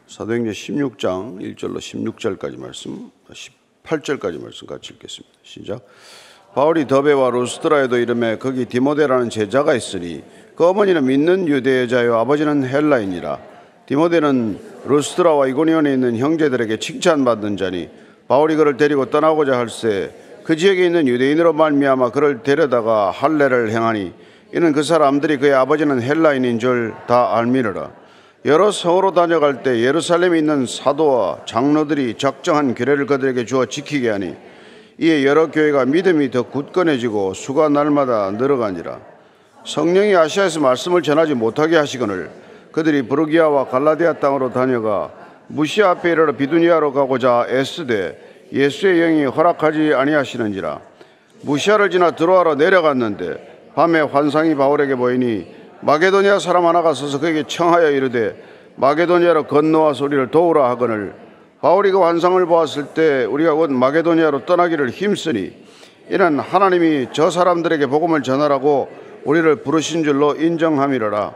사도행전 16장 1절로 16절까지 말씀, 18절까지 말씀 같이 읽겠습니다. 시작. 바울이 더베와 루스드라에도 이르매 거기 디모데라는 제자가 있으니 그 어머니는 믿는 유대 여자요 아버지는 헬라인이라. 디모데는 루스드라와 이고니온에 있는 형제들에게 칭찬받는 자니 바울이 그를 데리고 떠나고자 할새 그 지역에 있는 유대인으로 말미암아 그를 데려다가 할례를 행하니 이는 그 사람들이 그의 아버지는 헬라인인 줄 다 알미르라. 여러 성으로 다녀갈 때 예루살렘에 있는 사도와 장로들이 적정한 규례를 그들에게 주어 지키게 하니 이에 여러 교회가 믿음이 더 굳건해지고 수가 날마다 늘어가니라. 성령이 아시아에서 말씀을 전하지 못하게 하시거늘 그들이 부르기아와 갈라디아 땅으로 다녀가 무시아 앞에 이르러 비두니아로 가고자 애쓰되 예수의 영이 허락하지 아니하시는지라. 무시아를 지나 드로아로 내려갔는데 밤에 환상이 바울에게 보이니 마게도니아 사람 하나가 서서 그에게 청하여 이르되 마게도니아로 건너와서 우리를 도우라 하거늘 바울이 그 환상을 보았을 때 우리가 곧 마게도니아로 떠나기를 힘쓰니 이는 하나님이 저 사람들에게 복음을 전하라고 우리를 부르신 줄로 인정함이로라.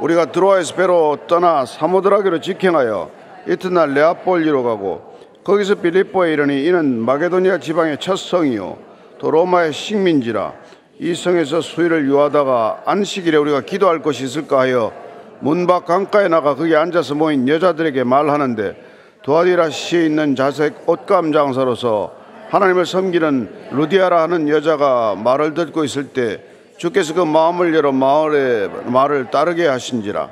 우리가 드로아에서 배로 떠나 사모드라기로 직행하여 이튿날 네아폴리로 가고 거기서 빌립보에 이르니 이는 마게도니아 지방의 첫 성이요 또 로마의 식민지라. 이 성에서 수일을 유하다가 안식일에 우리가 기도할 곳이 있을까 하여 문밖 강가에 나가 거기 앉아서 모인 여자들에게 말하는데 두아디라 시에 있는 자색 옷감 장사로서 하나님을 섬기는 루디아라 하는 여자가 말을 듣고 있을 때 주께서 그 마음을 열어 마을의 말을 따르게 하신지라.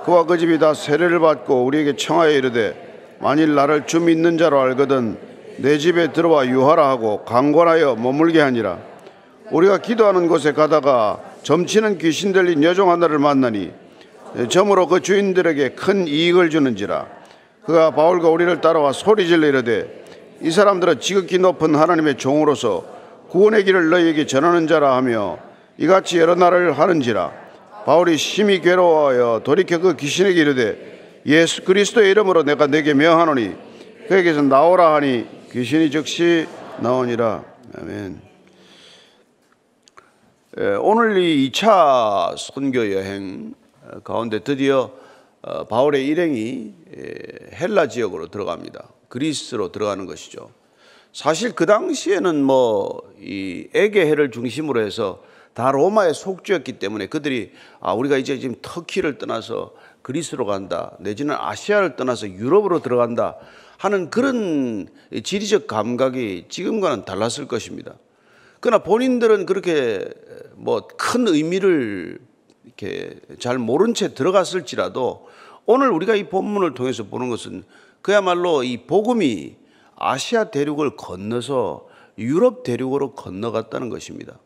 그와 그 집이 다 세례를 받고 우리에게 청하여 이르되 만일 나를 주 믿는 자로 알거든 내 집에 들어와 유하라 하고 강권하여 머물게 하니라. 우리가 기도하는 곳에 가다가 점치는 귀신 들린 여종 하나를 만나니 점으로 그 주인들에게 큰 이익을 주는지라. 그가 바울과 우리를 따라와 소리질러 이르되 이 사람들은 지극히 높은 하나님의 종으로서 구원의 길을 너희에게 전하는 자라 하며 이같이 여러 날을 하는지라. 바울이 심히 괴로워하여 돌이켜 그 귀신에게 이르되 예수 그리스도의 이름으로 내가 네게 명하노니 그에게서 나오라 하니 귀신이 즉시 나오니라. 아멘. 오늘 이 2차 선교 여행 가운데 드디어 바울의 일행이 헬라 지역으로 들어갑니다. 그리스로 들어가는 것이죠. 사실 그 당시에는 이 에게해를 중심으로 해서 다 로마의 속주였기 때문에 그들이 우리가 이제 지금 터키를 떠나서 그리스로 간다, 내지는 아시아를 떠나서 유럽으로 들어간다 하는 그런 지리적 감각이 지금과는 달랐을 것입니다. 그러나 본인들은 그렇게 큰 의미를 이렇게 잘 모른 채 들어갔을지라도 오늘 우리가 이 본문을 통해서 보는 것은 그야말로 이 복음이 아시아 대륙을 건너서 유럽 대륙으로 건너갔다는 것입니다.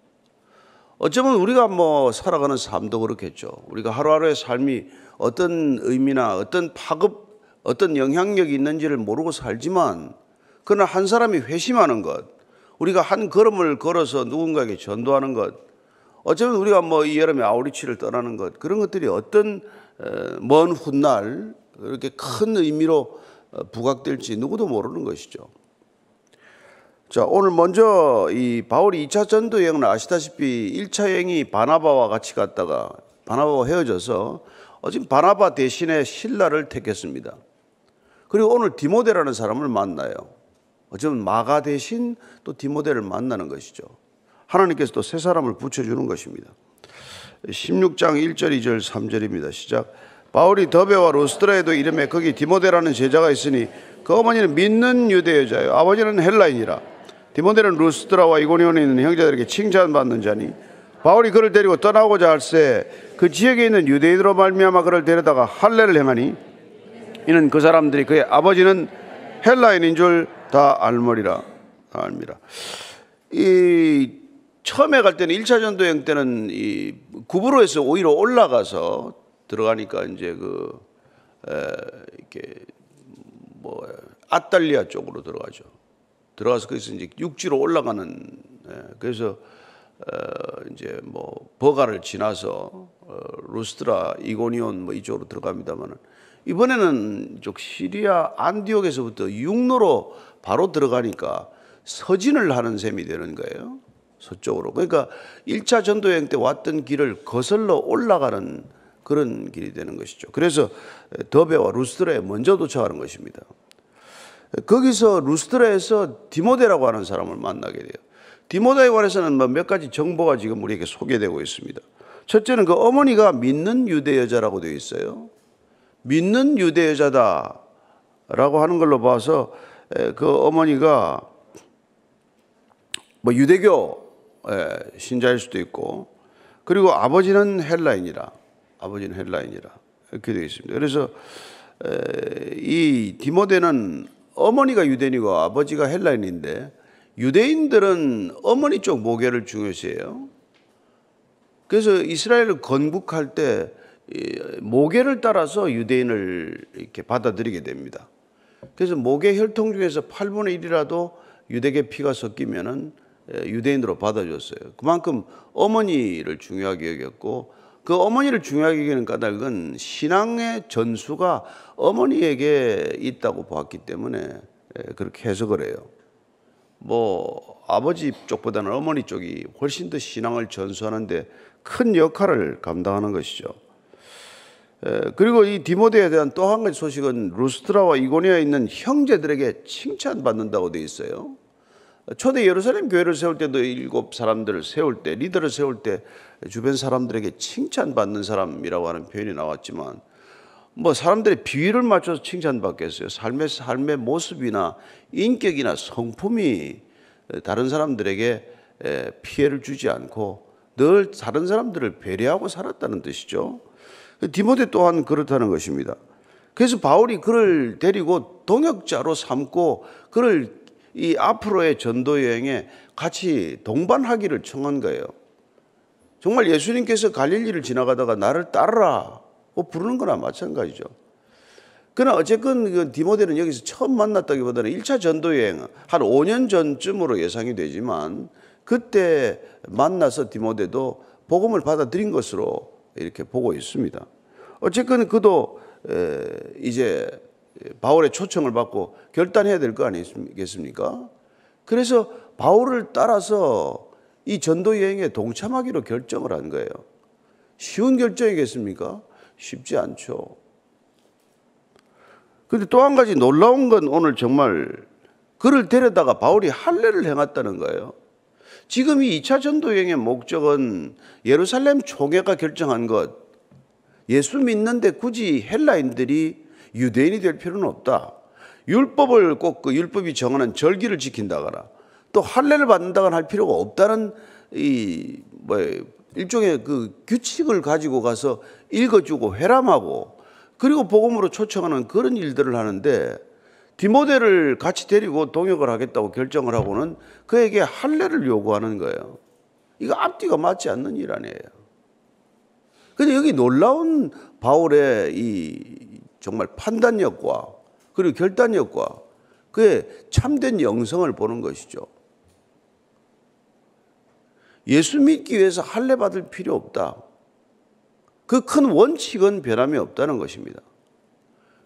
어쩌면 우리가 살아가는 삶도 그렇겠죠. 우리가 하루하루의 삶이 어떤 의미나 어떤 파급, 어떤 영향력이 있는지를 모르고 살지만 그러나 한 사람이 회심하는 것, 우리가 한 걸음을 걸어서 누군가에게 전도하는 것, 어쩌면 우리가 이 여름에 아우리치를 떠나는 것, 그런 것들이 어떤 먼 훗날 그렇게 큰 의미로 부각될지 누구도 모르는 것이죠. 자, 오늘 먼저 이 바울이 2차 전도 여행을 아시다시피 1차 여행이 바나바와 같이 갔다가 바나바와 헤어져서 지금 바나바 대신에 실라를 택했습니다. 그리고 오늘 디모데라는 사람을 만나요. 어쩌면 마가 대신 또 디모데를 만나는 것이죠. 하나님께서 또 새 사람을 붙여주는 것입니다. 16장 1절 2절 3절입니다. 시작. 바울이 더베와 루스드라에도 이르매 거기 디모데라는 제자가 있으니 그 어머니는 믿는 유대 여자요 아버지는 헬라인이라. 디모데는 루스드라와 이고니온에 있는 형제들에게 칭찬받는 자니 바울이 그를 데리고 떠나고자 할새 그 지역에 있는 유대인으로 말미암아 그를 데려다가 할례를 행하니 이는 그 사람들이 그의 아버지는 헬라인인 줄 다 알미라. 이 처음에 갈 때는 1차 전도 여행 때는 이 구브로에서 오히려 올라가서 들어가니까 이제 이렇게 아탈리아 쪽으로 들어가죠. 들어가서 거기서 이제 육지로 올라가는, 그래서 이제 버가를 지나서 루스드라, 이고니온 이쪽으로 들어갑니다만은 이번에는 이쪽 시리아 안디옥에서부터 육로로 바로 들어가니까 서진을 하는 셈이 되는 거예요. 서쪽으로. 그러니까 1차 전도 여행 때 왔던 길을 거슬러 올라가는 그런 길이 되는 것이죠. 그래서 더베와 루스드라에 먼저 도착하는 것입니다. 거기서 루스드라에서 디모데라고 하는 사람을 만나게 돼요. 디모데에 관해서는 몇 가지 정보가 지금 우리에게 소개되고 있습니다. 첫째는 그 어머니가 믿는 유대 여자라고 되어 있어요. 믿는 유대 여자다라고 하는 걸로 봐서 그 어머니가 뭐 유대교 신자일 수도 있고, 그리고 아버지는 헬라인이라 이렇게 되어 있습니다. 그래서 이 디모데는 어머니가 유대인이고 아버지가 헬라인인데, 유대인들은 어머니 쪽 모계를 중요시해요. 그래서 이스라엘을 건국할 때 모계를 따라서 유대인을 이렇게 받아들이게 됩니다. 그래서 모계 혈통 중에서 8분의 1이라도 유대계 피가 섞이면은 유대인으로 받아줬어요. 그만큼 어머니를 중요하게 여겼고, 그 어머니를 중요하게 여기는 까닭은 신앙의 전수가 어머니에게 있다고 봤기 때문에 그렇게 해석을 해요. 뭐 아버지 쪽보다는 어머니 쪽이 훨씬 더 신앙을 전수하는데 큰 역할을 감당하는 것이죠. 그리고 이 디모데에 대한 또 한 가지 소식은 루스드라와 이고니아에 있는 형제들에게 칭찬받는다고 되어 있어요. 초대 예루살렘 교회를 세울 때도 7 사람들을 세울 때, 리더를 세울 때 주변 사람들에게 칭찬받는 사람이라고 하는 표현이 나왔지만, 뭐 사람들의 비위를 맞춰서 칭찬받겠어요. 삶의 모습이나 인격이나 성품이 다른 사람들에게 피해를 주지 않고 늘 다른 사람들을 배려하고 살았다는 뜻이죠. 디모데 또한 그렇다는 것입니다. 그래서 바울이 그를 데리고 동역자로 삼고 그를 이 앞으로의 전도 여행에 같이 동반하기를 청한 거예요. 정말 예수님께서 갈릴리를 지나가다가 나를 따르라고 부르는 거나 마찬가지죠. 그러나 어쨌건 그 디모데는 여기서 처음 만났다기보다는 1차 전도 여행 한 5년 전쯤으로 예상이 되지만, 그때 만나서 디모데도 복음을 받아들인 것으로 이렇게 보고 있습니다. 어쨌건 그도 이제 바울의 초청을 받고 결단해야 될 거 아니겠습니까? 그래서 바울을 따라서 이 전도 여행에 동참하기로 결정을 한 거예요. 쉬운 결정이겠습니까? 쉽지 않죠. 그런데 또 한 가지 놀라운 건 오늘 정말 그를 데려다가 바울이 할례를 행했다는 거예요. 지금 이 2차 전도 여행의 목적은 예루살렘 총회가 결정한 것, 예수 믿는데 굳이 헬라인들이 유대인이 될 필요는 없다. 율법을 꼭 그 율법이 정하는 절기를 지킨다거나 또 할례를 받는다거나 할 필요가 없다는 일종의 그 규칙을 가지고 가서 읽어주고 회람하고 그리고 복음으로 초청하는 그런 일들을 하는데, 디모데를 같이 데리고 동역을 하겠다고 결정을 하고는 그에게 할례를 요구하는 거예요. 이거 앞뒤가 맞지 않는 일 아니에요. 그런데 여기 놀라운 바울의 이 정말 판단력과 그리고 결단력과 그의 참된 영성을 보는 것이죠. 예수 믿기 위해서 할례 받을 필요 없다. 그 큰 원칙은 변함이 없다는 것입니다.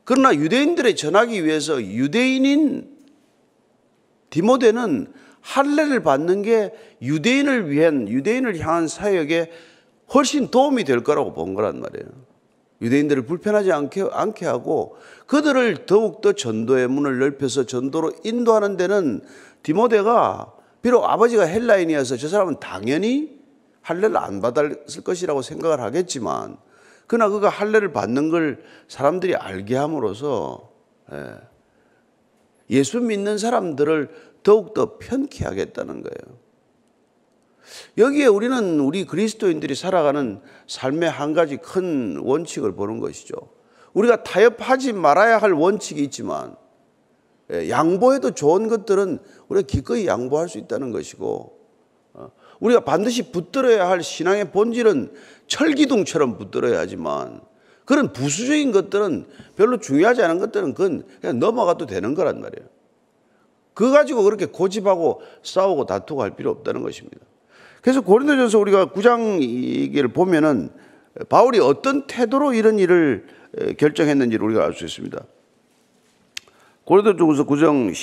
그러나 유대인들에 전하기 위해서 유대인인 디모데는 할례를 받는 게 유대인을 향한 사역에 훨씬 도움이 될 거라고 본 거란 말이에요. 유대인들을 불편하지 않게 하고 그들을 더욱더 전도의 문을 넓혀서 전도로 인도하는 데는 디모데가, 비록 아버지가 헬라인이어서 저 사람은 당연히 할례를 안 받았을 것이라고 생각을 하겠지만, 그러나 그가 할례를 받는 걸 사람들이 알게 함으로써 예수 믿는 사람들을 더욱더 편케 하겠다는 거예요. 여기에 우리 그리스도인들이 살아가는 삶의 한 가지 큰 원칙을 보는 것이죠. 우리가 타협하지 말아야 할 원칙이 있지만 양보해도 좋은 것들은 우리가 기꺼이 양보할 수 있다는 것이고, 우리가 반드시 붙들어야 할 신앙의 본질은 철기둥처럼 붙들어야 하지만, 그런 부수적인 것들은, 별로 중요하지 않은 것들은 그건 그냥 넘어가도 되는 거란 말이에요. 그거 가지고 그렇게 고집하고 싸우고 다투고 할 필요 없다는 것입니다. 그래서 고린도전서 우리가 9장 얘기를 보면은 바울이 어떤 태도로 이런 일을 결정했는지를 우리가 알 수 있습니다. 고린도전서 9장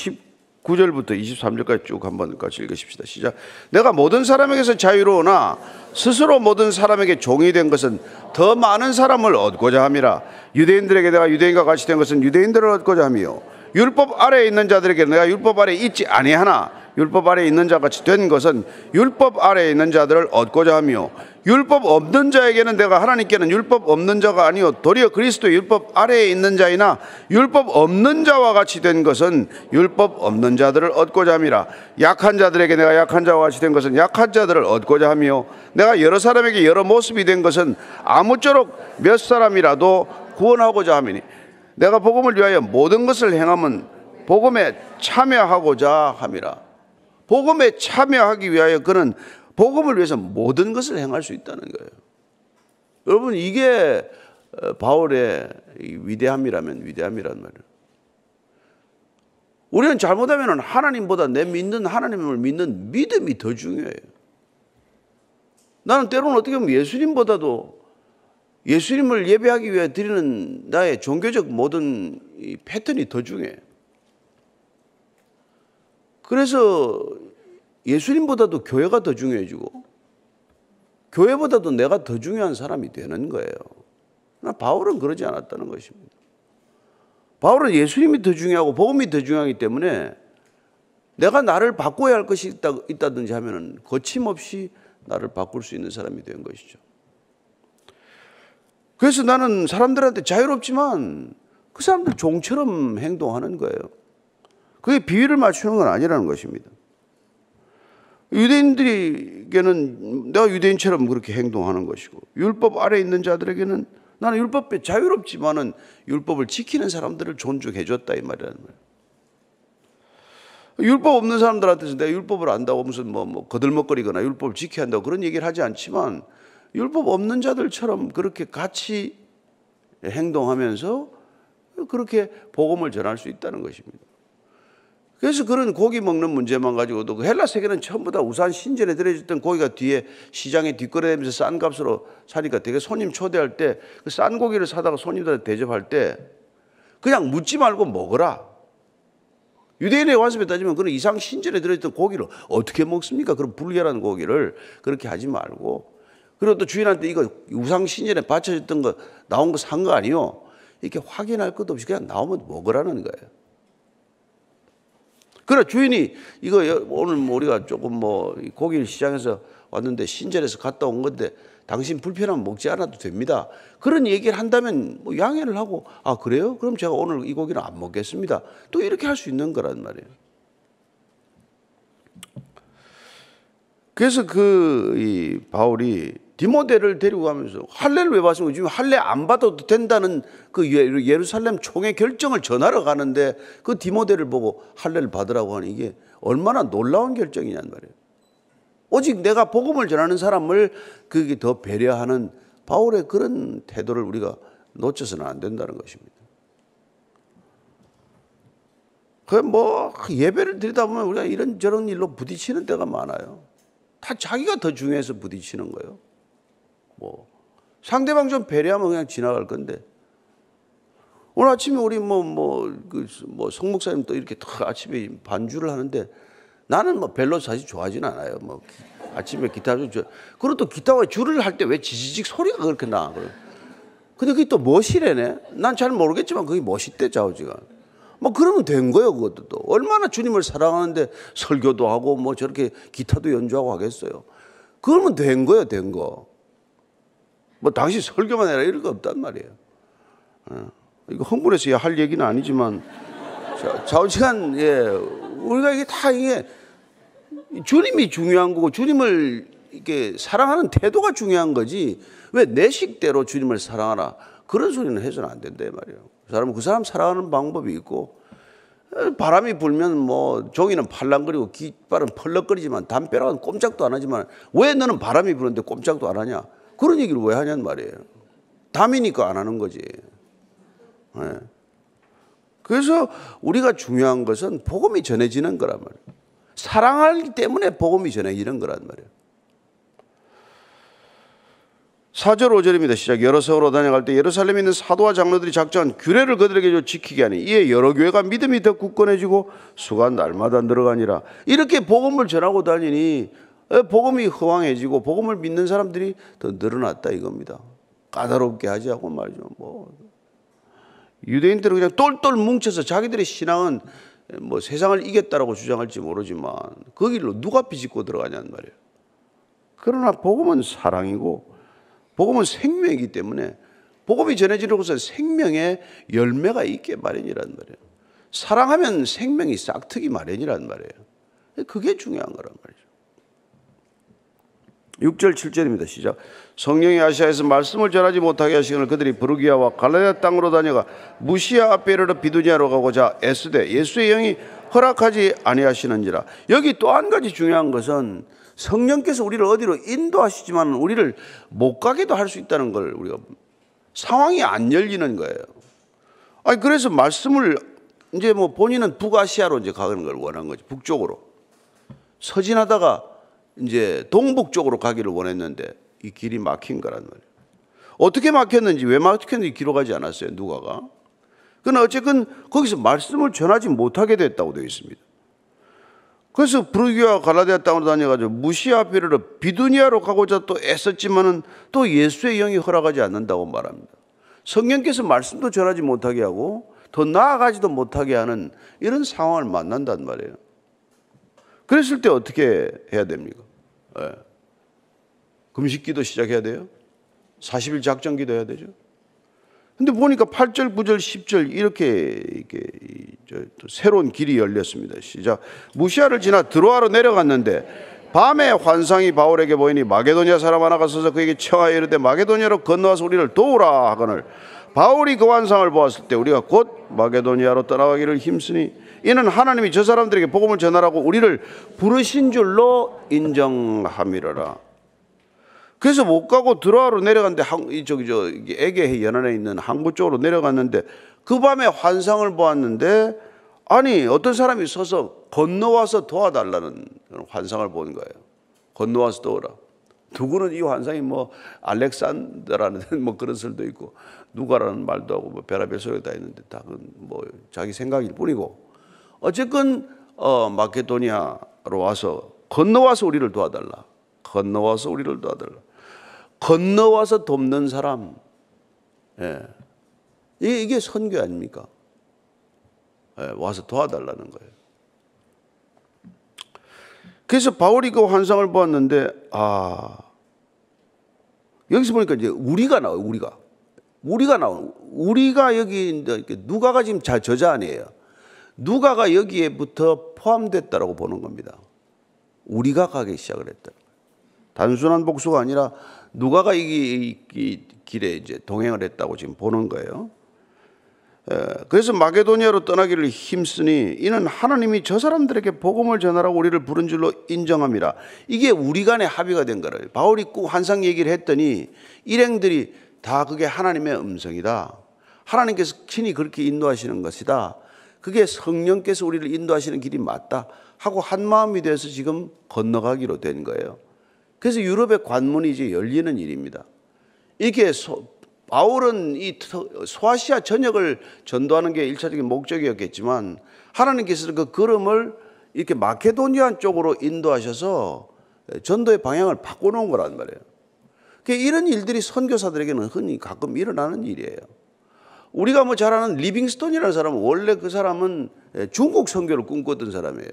9절부터 23절까지 쭉 한번 같이 읽으십시다. 시작. 내가 모든 사람에게서 자유로우나 스스로 모든 사람에게 종이 된 것은 더 많은 사람을 얻고자 함이라. 유대인들에게 내가 유대인과 같이 된 것은 유대인들을 얻고자 함이요 율법 아래에 있는 자들에게 내가 율법 아래에 있지 아니하나 율법 아래에 있는 자같이 된 것은 율법 아래에 있는 자들을 얻고자 하며 율법 없는 자에게는 내가 하나님께는 율법 없는 자가 아니요 도리어 그리스도의 율법 아래에 있는 자이나 율법 없는 자와 같이 된 것은 율법 없는 자들을 얻고자 함이라. 약한 자들에게 내가 약한 자와 같이 된 것은 약한 자들을 얻고자 하며 내가 여러 사람에게 여러 모습이 된 것은 아무쪼록 몇 사람이라도 구원하고자 함이니 내가 복음을 위하여 모든 것을 행함은 복음에 참여하고자 함이라. 복음에 참여하기 위하여 그는 복음을 위해서 모든 것을 행할 수 있다는 거예요. 여러분 이게 바울의 위대함이라면 위대함이란 말이에요. 우리는 잘못하면 하나님보다 내 믿는 하나님을 믿는 믿음이 더 중요해요. 나는 때로는 어떻게 보면 예수님보다도 예수님을 예배하기 위해 드리는 나의 종교적 모든 이 패턴이 더 중요해요. 그래서 예수님보다도 교회가 더 중요해지고 교회보다도 내가 더 중요한 사람이 되는 거예요. 바울은 그러지 않았다는 것입니다. 바울은 예수님이 더 중요하고 복음이 더 중요하기 때문에 내가 나를 바꿔야 할 것이 있다든지 하면 거침없이 나를 바꿀 수 있는 사람이 된 것이죠. 그래서 나는 사람들한테 자유롭지만 그 사람들 종처럼 행동하는 거예요. 그게 비위를 맞추는 건 아니라는 것입니다. 유대인들에게는 내가 유대인처럼 그렇게 행동하는 것이고 율법 아래에 있는 자들에게는 나는 율법에 자유롭지만은 율법을 지키는 사람들을 존중해 줬다 이 말이라는 거예요. 율법 없는 사람들한테서 내가 율법을 안다고 무슨 뭐 거들먹거리거나 율법을 지켜야 한다고 그런 얘기를 하지 않지만 율법 없는 자들처럼 그렇게 같이 행동하면서 그렇게 복음을 전할 수 있다는 것입니다. 그래서 그런 고기 먹는 문제만 가지고도 그 헬라 세계는 전부 다 우산 신전에 들여졌던 고기가 뒤에 시장에 뒷거래되면서 싼 값으로 사니까 되게 손님 초대할 때 그 싼 고기를 사다가 손님들한테 대접할 때 그냥 묻지 말고 먹어라. 유대인의 관습에 따지면 그런 이상 신전에 들어있던 고기를 어떻게 먹습니까? 그런 불결한 고기를 그렇게 하지 말고 그리고 또 주인한테 이거 우상 신전에 바쳐졌던 거 나온 거 산 거 아니요? 이렇게 확인할 것도 없이 그냥 나오면 먹으라는 거예요. 그러나 주인이 이거 오늘 우리가 조금 고기를 시장에서 왔는데 신전에서 갔다 온 건데 당신 불편하면 먹지 않아도 됩니다. 그런 얘기를 한다면 양해를 하고 아 그래요? 그럼 제가 오늘 이 고기는 안 먹겠습니다. 또 이렇게 할 수 있는 거란 말이에요. 그래서 이 바울이 디모데를 데리고 가면서 할례를 왜 받은 거지? 할례 안 받아도 된다는 그 예루살렘 총회 결정을 전하러 가는데 그 디모데를 보고 할례를 받으라고 하니 이게 얼마나 놀라운 결정이냔 말이에요. 오직 내가 복음을 전하는 사람을 그게 더 배려하는 바울의 그런 태도를 우리가 놓쳐서는 안 된다는 것입니다. 예배를 드리다 보면 우리가 이런저런 일로 부딪히는 때가 많아요. 다 자기가 더 중요해서 부딪히는 거예요. 상대방 좀 배려하면 그냥 지나갈 건데 오늘 아침에 우리 송 목사님 또 이렇게 아침에 반주를 하는데 나는 별로 사실 좋아하진 않아요. 아침에 기타 그리고 또 기타가 줄을 할 때 왜 지지직 소리가 그렇게 나? 근데 그게 또 멋이래네. 난 잘 모르겠지만 그게 멋있대 좌우지가. 그러면 된 거예요. 그것도 또 얼마나 주님을 사랑하는데 설교도 하고 저렇게 기타도 연주하고 하겠어요. 그러면 된 거예요. 된 거. 당신 설교만 해라 이럴 거 없단 말이에요. 이거 흥분해서 할 얘기는 아니지만 좌우지간 우리가 이게 주님이 중요한 거고 주님을 이렇게 사랑하는 태도가 중요한 거지 왜 내 식대로 주님을 사랑하라 그런 소리는 해서는 안 된다 말이에요. 그 사람 사랑하는 방법이 있고 바람이 불면 종이는 팔랑거리고 깃발은 펄럭거리지만 담벼락은 꼼짝도 안 하지만 왜 너는 바람이 부는데 꼼짝도 안 하냐 그런 얘기를 왜 하냐는 말이에요. 담이니까 안 하는 거지. 그래서 우리가 중요한 것은 복음이 전해지는 거란 말이에요. 사랑하기 때문에 복음이 전해지는 거란 말이에요. 4절 5절입니다. 시작. 여러 성으로 다녀갈 때 예루살렘에 있는 사도와 장로들이 작정한 규례를 그들에게 지키게 하니 이에 여러 교회가 믿음이 더 굳건해지고 수가 날마다 늘어가니라. 이렇게 복음을 전하고 다니니 복음이 허황해지고 복음을 믿는 사람들이 더 늘어났다 이겁니다. 까다롭게 하지 않고 말이죠. 유대인들은 그냥 똘똘 뭉쳐서 자기들의 신앙은 세상을 이겼다라고 주장할지 모르지만 그 길로 누가 비집고 들어가냐는 말이에요. 그러나 복음은 사랑이고 복음은 생명이기 때문에 복음이 전해지려고서 생명의 열매가 있게 마련이란 말이에요. 사랑하면 생명이 싹트기 마련이란 말이에요. 그게 중요한 거란 말이죠. 6절 7절입니다. 시작. 성령이 아시아에서 말씀을 전하지 못하게 하시거늘 그들이 부르기아와 갈라디아 땅으로 다녀가 무시아 앞에 이르러 비두니아로 가고자 애쓰되 예수의 영이 허락하지 아니하시는지라. 여기 또 한 가지 중요한 것은 성령께서 우리를 어디로 인도하시지만 우리를 못 가게도 할 수 있다는 걸 우리가 상황이 안 열리는 거예요. 그래서 말씀을 이제 본인은 북아시아로 이제 가는 걸 원한 거지. 북쪽으로 서진하다가 이제 동북 쪽으로 가기를 원했는데 이 길이 막힌 거란 말이에요. 어떻게 막혔는지 왜 막혔는지 기록하지 않았어요. 누가가. 그러나 어쨌든 거기서 말씀을 전하지 못하게 됐다고 되어 있습니다. 그래서 브르기아와 갈라디아 땅으로 다녀가지고 무시아 앞에를 비두니아로 가고자 또 애썼지만은 또 예수의 영이 허락하지 않는다고 말합니다. 성령께서 말씀도 전하지 못하게 하고 더 나아가지도 못하게 하는 이런 상황을 만난단 말이에요. 그랬을 때 어떻게 해야 됩니까? 금식기도 시작해야 돼요. 40일 작정기도 해야 되죠. 근데 보니까 8절, 9절, 10절 이렇게 또 새로운 길이 열렸습니다. 시작. 무시아를 지나 드로아로 내려갔는데 밤에 환상이 바울에게 보이니 마게도니아 사람 하나가 서서 그에게 청하여 이르되 마게도니아로 건너와서 우리를 도우라 하거늘 바울이 그 환상을 보았을 때 우리가 곧 마게도니아로 떠나가기를 힘쓰니 이는 하나님이 저 사람들에게 복음을 전하라고 우리를 부르신 줄로 인정함이로라. 그래서 못 가고 드로아로 내려갔는데 에게 연안에 있는 항구 쪽으로 내려갔는데 그 밤에 환상을 보았는데 아니 어떤 사람이 서서 건너와서 도와달라는 환상을 본 거예요. 건너와서 도우라. 누구는 이 환상이 알렉산더라는 그런 설도 있고 누가라는 말도 하고 별의별 소리가 다 있는데 다 자기 생각일 뿐이고 어쨌건 마케도니아로 와서 건너와서 우리를 도와달라. 건너와서 우리를 도와달라. 건너와서 돕는 사람, 이게 선교 아닙니까? 와서 도와달라는 거예요. 그래서 바울이 그 환상을 보았는데 여기서 보니까 이제 우리가 나와요. 우리가 여기 누가가 지금 저자 아니에요. 누가가 여기에부터 포함됐다라고 보는 겁니다. 우리가 가기 시작을 했다. 단순한 복수가 아니라 누가가 이 길에 이제 동행을 했다고 지금 보는 거예요. 그래서 마게도니아로 떠나기를 힘쓰니 이는 하나님이 저 사람들에게 복음을 전하라고 우리를 부른 줄로 인정함이라. 이게 우리 간의 합의가 된 거예요. 바울이 꼭 환상 얘기를 했더니 일행들이 다 그게 하나님의 음성이다. 하나님께서 친히 그렇게 인도하시는 것이다. 그게 성령께서 우리를 인도하시는 길이 맞다 하고 한 마음이 돼서 지금 건너가기로 된 거예요. 그래서 유럽의 관문이 이제 열리는 일입니다. 이게 바울은 이 소아시아 전역을 전도하는 게 1차적인 목적이었겠지만 하나님께서 그 걸음을 이렇게 마케도니아 쪽으로 인도하셔서 전도의 방향을 바꿔놓은 거란 말이에요. 이런 일들이 선교사들에게는 흔히 가끔 일어나는 일이에요. 우리가 잘 아는 리빙스톤이라는 사람은 원래 그 사람은 중국 선교를 꿈꿨던 사람이에요.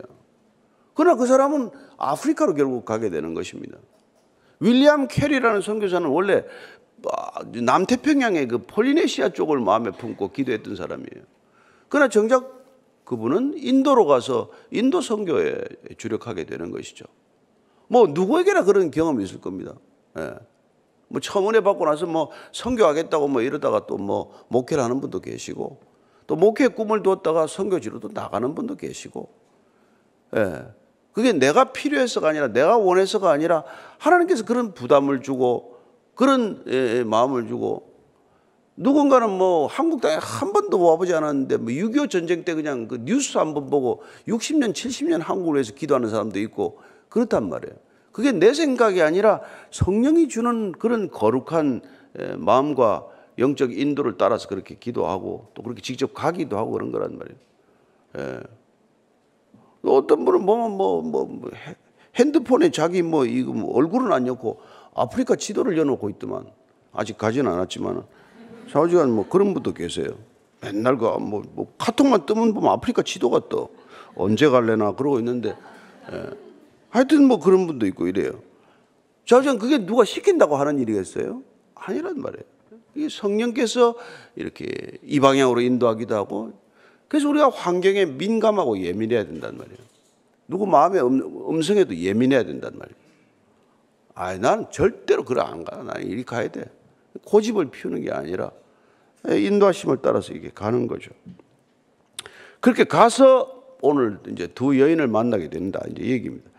그러나 그 사람은 아프리카로 결국 가게 되는 것입니다. 윌리엄 캐리라는 선교사는 원래 남태평양의 그 폴리네시아 쪽을 마음에 품고 기도했던 사람이에요. 그러나 정작 그분은 인도로 가서 인도 선교에 주력하게 되는 것이죠. 누구에게나 그런 경험이 있을 겁니다. 처음 은혜 받고 나서 선교하겠다고 이러다가 또 목회를 하는 분도 계시고 또 목회의 꿈을 두었다가 선교지로도 나가는 분도 계시고 그게 내가 필요해서가 아니라 내가 원해서가 아니라 하나님께서 그런 부담을 주고 그런 마음을 주고 누군가는 한국 땅에 한 번도 와보지 않았는데 6.25 전쟁 때 그냥 그 뉴스 한번 보고 60년 70년 한국을 위해서 기도하는 사람도 있고 그렇단 말이에요. 그게 내 생각이 아니라 성령이 주는 그런 거룩한 마음과 영적 인도를 따라서 그렇게 기도하고 또 그렇게 직접 가기도 하고 그런 거란 말이에요. 예. 어떤 분은 핸드폰에 자기 이거 얼굴은 안 넣고 아프리카 지도를 여놓고 있더만. 아직 가지는 않았지만 좌우지간 그런 분도 계세요. 맨날 카톡만 뜨면 보면 아프리카 지도가 떠. 언제 갈래나 그러고 있는데, 예. 하여튼 그런 분도 있고 이래요. 좌우지간 그게 누가 시킨다고 하는 일이겠어요? 아니란 말이에요. 이게 성령께서 이렇게 이 방향으로 인도하기도 하고, 그래서 우리가 환경에 민감하고 예민해야 된단 말이에요. 누구 마음의 음성에도 예민해야 된단 말이에요. 나는 절대로 그래 안 가. 나는 이리 가야 돼. 고집을 피우는 게 아니라 인도하심을 따라서 이게 가는 거죠. 그렇게 가서 오늘 이제 두 여인을 만나게 된다. 이제 얘기입니다.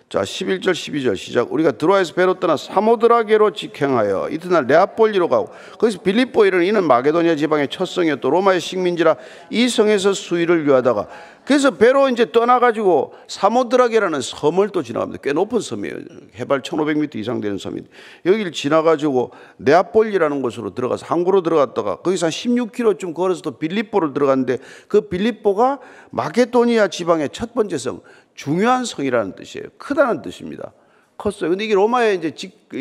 자, 11절 12절 시작. 우리가 드로아에서 배로 떠나 사모드라게로 직행하여 이튿날 네아폴리로 가고 거기서 빌립보에 이르는 이는 마게도니아 지방의 첫 성이었고 로마의 식민지라 이 성에서 수의를 유하다가 그래서 배로 이제 떠나가지고 사모드라게라는 섬을 또 지나갑니다. 꽤 높은 섬이에요. 해발 1500m 이상 되는 섬인데 여기를 지나가지고 네아폴리라는 곳으로 들어가서 항구로 들어갔다가 거기서 한 16km쯤 걸어서 또 빌립보를 들어갔는데 그 빌립보가 마게도니아 지방의 첫 번째 성, 중요한 성이라는 뜻이에요. 크다는 뜻입니다. 컸어요. 근데 이게 로마의 이제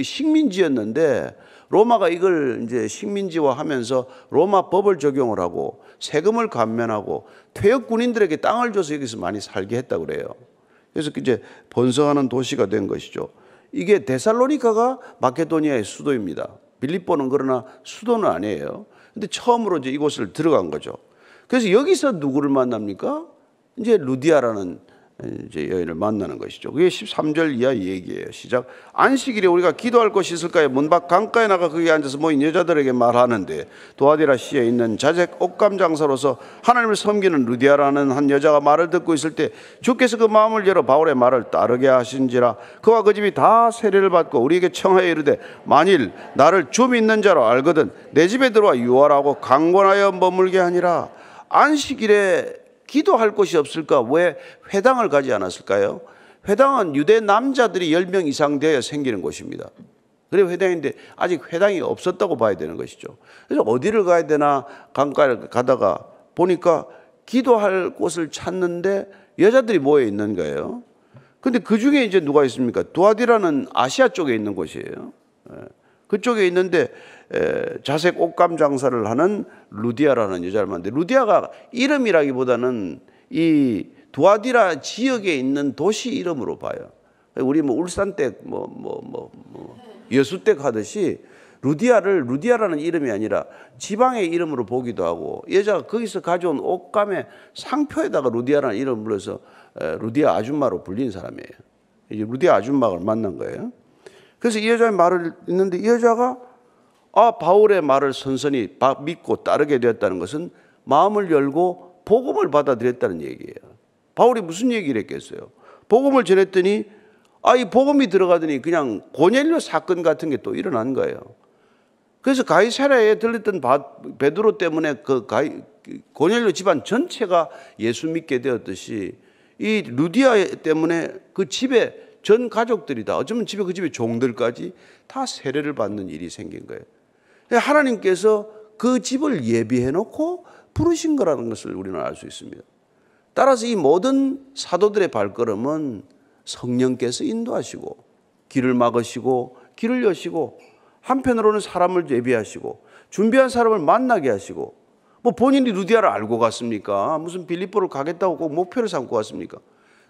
식민지였는데 로마가 이걸 이제 식민지화하면서 로마 법을 적용을 하고 세금을 감면하고 퇴역 군인들에게 땅을 줘서 여기서 많이 살게 했다고 그래요. 그래서 이제 번성하는 도시가 된 것이죠. 이게 데살로니카가 마케도니아의 수도입니다. 빌립보는 그러나 수도는 아니에요. 근데 처음으로 이제 이곳을 들어간 거죠. 그래서 여기서 누구를 만납니까? 이제 루디아라는 이제 여인을 만나는 것이죠. 그게 13절 이하 얘기예요. 시작. 안식일에 우리가 기도할 곳이 있을까요? 문 밖 강가에 나가 거기 앉아서 모인 여자들에게 말하는데 도아디라 시에 있는 자색 옷감 장사로서 하나님을 섬기는 루디아라는 한 여자가 말을 듣고 있을 때 주께서 그 마음을 열어 바울의 말을 따르게 하신지라. 그와 그 집이 다 세례를 받고 우리에게 청하여 이르되 만일 나를 주 믿는 자로 알거든 내 집에 들어와 유하라고 강권하여 머물게 하니라. 안식일에 기도할 곳이 없을까? 왜 회당을 가지 않았을까요? 회당은 유대 남자들이 10명 이상 되어야 생기는 곳입니다. 그래 회당인데 아직 회당이 없었다고 봐야 되는 것이죠. 그래서 어디를 가야 되나 강가를 가다가 보니까 기도할 곳을 찾는데 여자들이 모여 있는 거예요. 근데 그 중에 이제 누가 있습니까? 두아디라는 아시아 쪽에 있는 곳이에요. 그쪽에 있는데 자색 옷감 장사를 하는 루디아라는 여자를 만났는데 루디아가 이름이라기보다는 이 두아디라 지역에 있는 도시 이름으로 봐요. 우리 울산댁 여수댁 하듯이 루디아라는 이름이 아니라 지방의 이름으로 보기도 하고 여자가 거기서 가져온 옷감의 상표에다가 루디아라는 이름을 불러서 루디아 아줌마로 불린 사람이에요. 이제 루디아 아줌마를 만난 거예요. 그래서 이 여자의 말을 듣는데 이 여자가 바울의 말을 선선히 믿고 따르게 되었다는 것은 마음을 열고 복음을 받아들였다는 얘기예요. 바울이 무슨 얘기를 했겠어요? 복음을 전했더니 이 복음이 들어가더니 그냥 고넬료 사건 같은 게 또 일어난 거예요. 그래서 가이사랴에 들렸던 베드로 때문에 고넬료 집안 전체가 예수 믿게 되었듯이 이 루디아 때문에 그 집에 전 가족들이 다 어쩌면 그 집의 종들까지 다 세례를 받는 일이 생긴 거예요. 하나님께서 그 집을 예비해 놓고 부르신 거라는 것을 우리는 알 수 있습니다. 따라서 이 모든 사도들의 발걸음은 성령께서 인도하시고 길을 막으시고 길을 여시고 한편으로는 사람을 예비하시고 준비한 사람을 만나게 하시고 본인이 루디아를 알고 갔습니까? 무슨 빌립보를 가겠다고 꼭 목표를 삼고 갔습니까?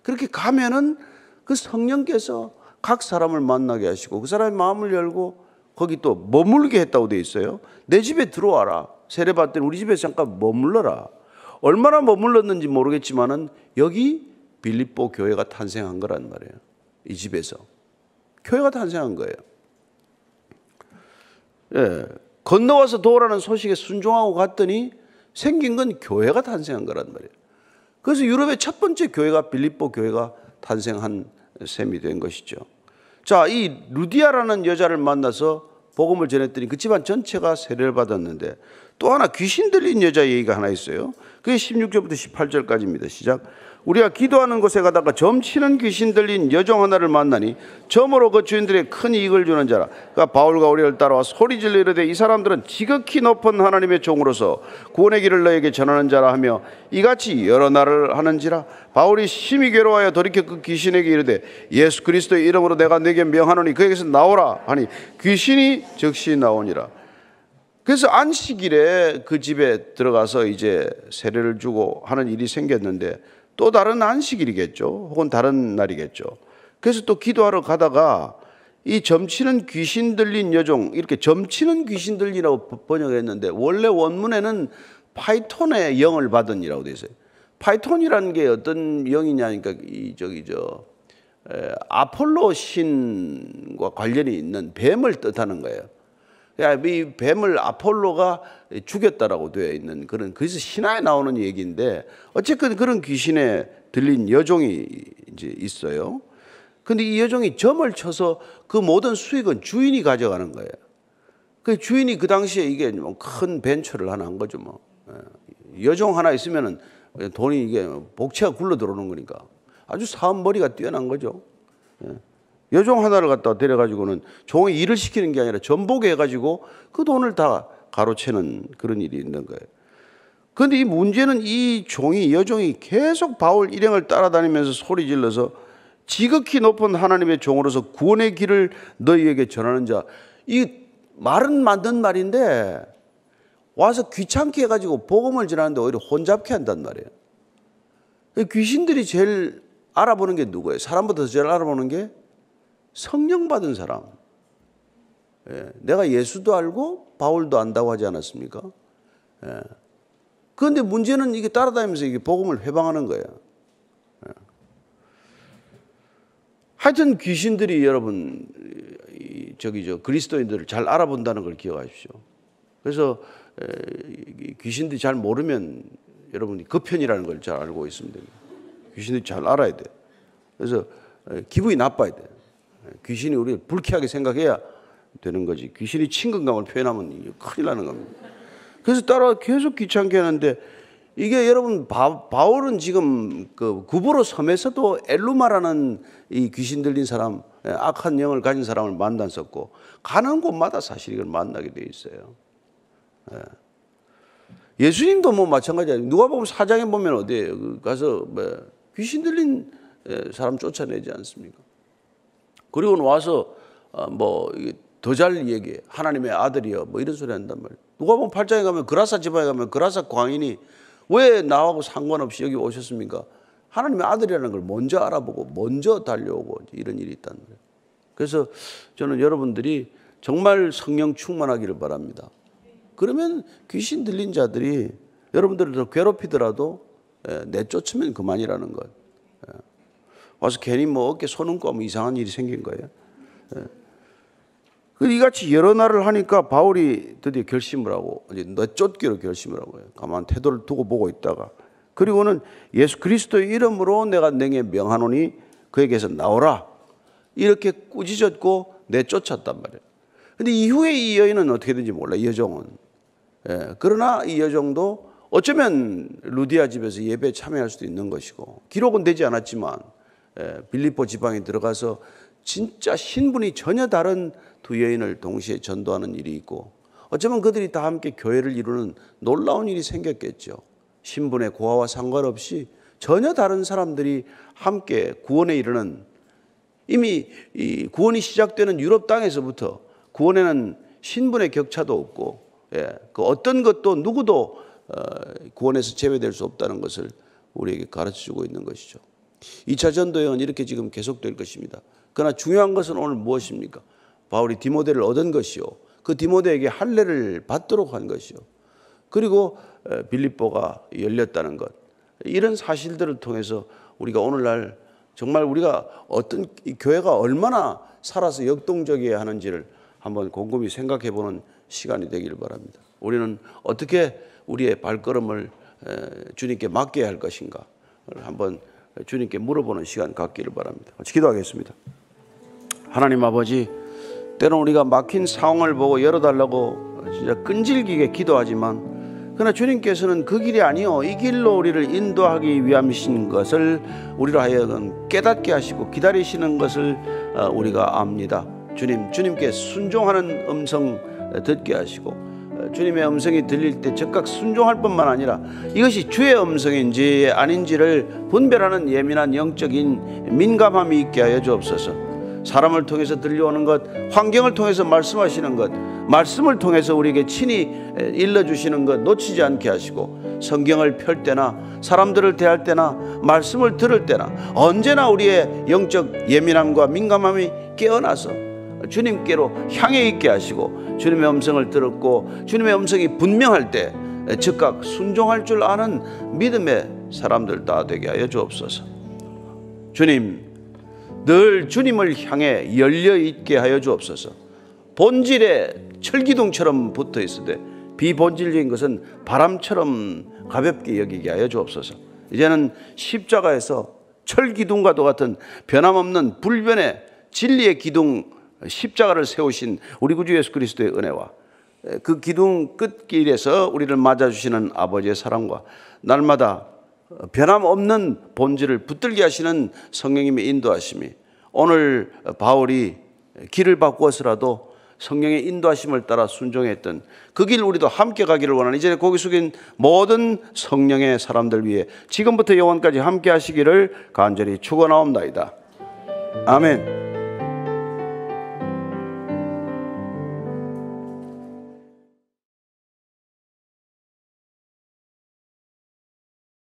그렇게 가면은 그 성령께서 각 사람을 만나게 하시고 그 사람의 마음을 열고 거기 또 머물게 했다고 돼 있어요. 내 집에 들어와라. 세례받더니 우리 집에 잠깐 머물러라. 얼마나 머물렀는지 모르겠지만은 여기 빌립보 교회가 탄생한 거란 말이에요. 이 집에서 교회가 탄생한 거예요. 건너와서 도우라는 소식에 순종하고 갔더니 생긴 건 교회가 탄생한 거란 말이에요. 그래서 유럽의 첫 번째 교회가 빌립보 교회가 탄생한 셈이 된 것이죠. 자, 이 루디아라는 여자를 만나서 복음을 전했더니 그 집안 전체가 세례를 받았는데 또 하나 귀신 들린 여자 얘기가 하나 있어요. 그게 16절부터 18절까지입니다. 시작. 우리가 기도하는 곳에 가다가 점치는 귀신 들린 여종 하나를 만나니 점으로 그 주인들의 큰 이익을 주는 자라. 그가 바울과 우리를 따라와 소리질러 이르되 이 사람들은 지극히 높은 하나님의 종으로서 구원의 길을 너에게 전하는 자라 하며 이같이 여러 날을 하는지라. 바울이 심히 괴로워하여 돌이켜 그 귀신에게 이르되 예수 그리스도의 이름으로 내가 네게 명하노니 그에게서 나오라 하니 귀신이 즉시 나오니라. 그래서 안식일에 그 집에 들어가서 이제 세례를 주고 하는 일이 생겼는데 또 다른 안식일이겠죠. 혹은 다른 날이겠죠. 그래서 또 기도하러 가다가 이 점치는 귀신 들린 여종, 이렇게 점치는 귀신 들리라고 번역했는데 원래 원문에는 파이톤의 영을 받은 이라고 되어 있어요. 파이톤이라는 게 어떤 영이냐니까 아폴로 신과 관련이 있는 뱀을 뜻하는 거예요. 이 뱀을 아폴로가 죽였다라고 되어 있는 그런, 그래서 신화에 나오는 얘기인데 어쨌든 그런 귀신에 들린 여종이 이제 있어요. 근데 이 여종이 점을 쳐서 그 모든 수익은 주인이 가져가는 거예요. 그 주인이 그 당시에 이게 큰 벤처를 하나 한 거죠. 뭐 여종 하나 있으면은 돈이 이게 복채가 굴러 들어오는 거니까 아주 사업머리가 뛰어난 거죠. 여종 하나를 갖다 데려가지고는 종이 일을 시키는 게 아니라 전복에 해가지고 그 돈을 다 가로채는 그런 일이 있는 거예요. 그런데 이 문제는 이 종이, 여종이 계속 바울 일행을 따라다니면서 소리 질러서 지극히 높은 하나님의 종으로서 구원의 길을 너희에게 전하는 자. 이 말은 맞는 말인데 와서 귀찮게 해가지고 복음을 전하는데 오히려 혼잡케 한단 말이에요. 귀신들이 제일 알아보는 게 누구예요? 사람보다 제일 알아보는 게 성령 받은 사람. 내가 예수도 알고 바울도 안다고 하지 않았습니까? 그런데 문제는 이게 따라다니면서 이게 복음을 회방하는 거예요. 하여튼 귀신들이 여러분 그리스도인들을 잘 알아본다는 걸 기억하십시오. 그래서 귀신들이 잘 모르면 여러분이 그 편이라는 걸 잘 알고 있으면 됩니다. 귀신들이 잘 알아야 돼. 그래서 기분이 나빠야 돼. 귀신이 우리를 불쾌하게 생각해야 되는 거지. 귀신이 친근감을 표현하면 큰일 나는 겁니다. 그래서 따라 계속 귀찮게 하는데 이게 여러분 바울은 지금 그 구브로 섬에서도 엘루마라는 이 귀신 들린 사람, 악한 영을 가진 사람을 만났었고 가는 곳마다 사실 이걸 만나게 돼 있어요. 예수님도 뭐 마찬가지예요. 누가복음 4장에 보면 어디에요? 가서 귀신 들린 사람 쫓아내지 않습니까? 그리고 와서 뭐 더 잘 얘기해. 하나님의 아들이여 뭐 이런 소리 한단 말이에요. 누가복음 8장에 가면 그라사 지방에 가면 그라사 광인이 왜 나하고 상관없이 여기 오셨습니까? 하나님의 아들이라는 걸 먼저 알아보고 먼저 달려오고 이런 일이 있다는 거예요. 그래서 저는 여러분들이 정말 성령 충만하기를 바랍니다. 그러면 귀신 들린 자들이 여러분들을 더 괴롭히더라도 내쫓으면 그만이라는 거예요. 와서 괜히 뭐 어깨 손은고 하면 이상한 일이 생긴 거예요. 이같이 여러 날을 하니까 바울이 드디어 결심을 하고 이제 내쫓기로 결심을 하고요. 가만 태도를 두고 보고 있다가 그리고는 예수 그리스도의 이름으로 내가 내게 명하노니 그에게서 나오라 이렇게 꾸짖었고 내쫓았단 말이에요. 근데 이후에 이 여인은 어떻게 되는지 몰라. 이 여종은. 그러나 이 여종도 어쩌면 루디아 집에서 예배에 참여할 수도 있는 것이고 기록은 되지 않았지만 빌립보 지방에 들어가서 진짜 신분이 전혀 다른 두 여인을 동시에 전도하는 일이 있고 어쩌면 그들이 다 함께 교회를 이루는 놀라운 일이 생겼겠죠. 신분의 고하와 상관없이 전혀 다른 사람들이 함께 구원에 이르는 이미 이 구원이 시작되는 유럽 땅에서부터 구원에는 신분의 격차도 없고 그 어떤 것도 누구도 구원에서 제외될 수 없다는 것을 우리에게 가르쳐주고 있는 것이죠. 2차 전도여행은 이렇게 지금 계속될 것입니다. 그러나 중요한 것은 오늘 무엇입니까? 바울이 디모데를 얻은 것이요. 그 디모데에게 할례를 받도록 한 것이요. 그리고 빌립보가 열렸다는 것. 이런 사실들을 통해서 우리가 오늘날 정말 우리가 어떤 교회가 얼마나 살아서 역동적이어야 하는지를 한번 곰곰이 생각해 보는 시간이 되기를 바랍니다. 우리는 어떻게 우리의 발걸음을 주님께 맡겨야 할 것인가 한번 주님께 물어보는 시간 갖기를 바랍니다. 같이 기도하겠습니다. 하나님 아버지, 때로는 우리가 막힌 상황을 보고 열어달라고 진짜 끈질기게 기도하지만 그러나 주님께서는 그 길이 아니요 이 길로 우리를 인도하기 위함이신 것을 우리로 하여금 깨닫게 하시고 기다리시는 것을 우리가 압니다. 주님께 순종하는 음성 듣게 하시고 주님의 음성이 들릴 때 즉각 순종할 뿐만 아니라 이것이 주의 음성인지 아닌지를 분별하는 예민한 영적인 민감함이 있게 하여 주옵소서. 사람을 통해서 들려오는 것, 환경을 통해서 말씀하시는 것, 말씀을 통해서 우리에게 친히 일러주시는 것 놓치지 않게 하시고 성경을 펼 때나 사람들을 대할 때나 말씀을 들을 때나 언제나 우리의 영적 예민함과 민감함이 깨어나서 주님께로 향해 있게 하시고 주님의 음성을 들었고 주님의 음성이 분명할 때 즉각 순종할 줄 아는 믿음의 사람들 다 되게 하여 주옵소서. 주님, 늘 주님을 향해 열려 있게 하여 주옵소서. 본질에 철기둥처럼 붙어 있으되 비본질적인 것은 바람처럼 가볍게 여기게 하여 주옵소서. 이제는 십자가에서 철기둥과도 같은 변함없는 불변의 진리의 기둥 십자가를 세우신 우리 구주 예수 그리스도의 은혜와 그 기둥 끝길에서 우리를 맞아주시는 아버지의 사랑과 날마다 변함없는 본질을 붙들게 하시는 성령님의 인도하심이 오늘 바울이 길을 바꾸어서라도 성령의 인도하심을 따라 순종했던 그 길 우리도 함께 가기를 원하는 이제 고개 숙인 모든 성령의 사람들 위해 지금부터 영원까지 함께 하시기를 간절히 축원하옵나이다. 아멘.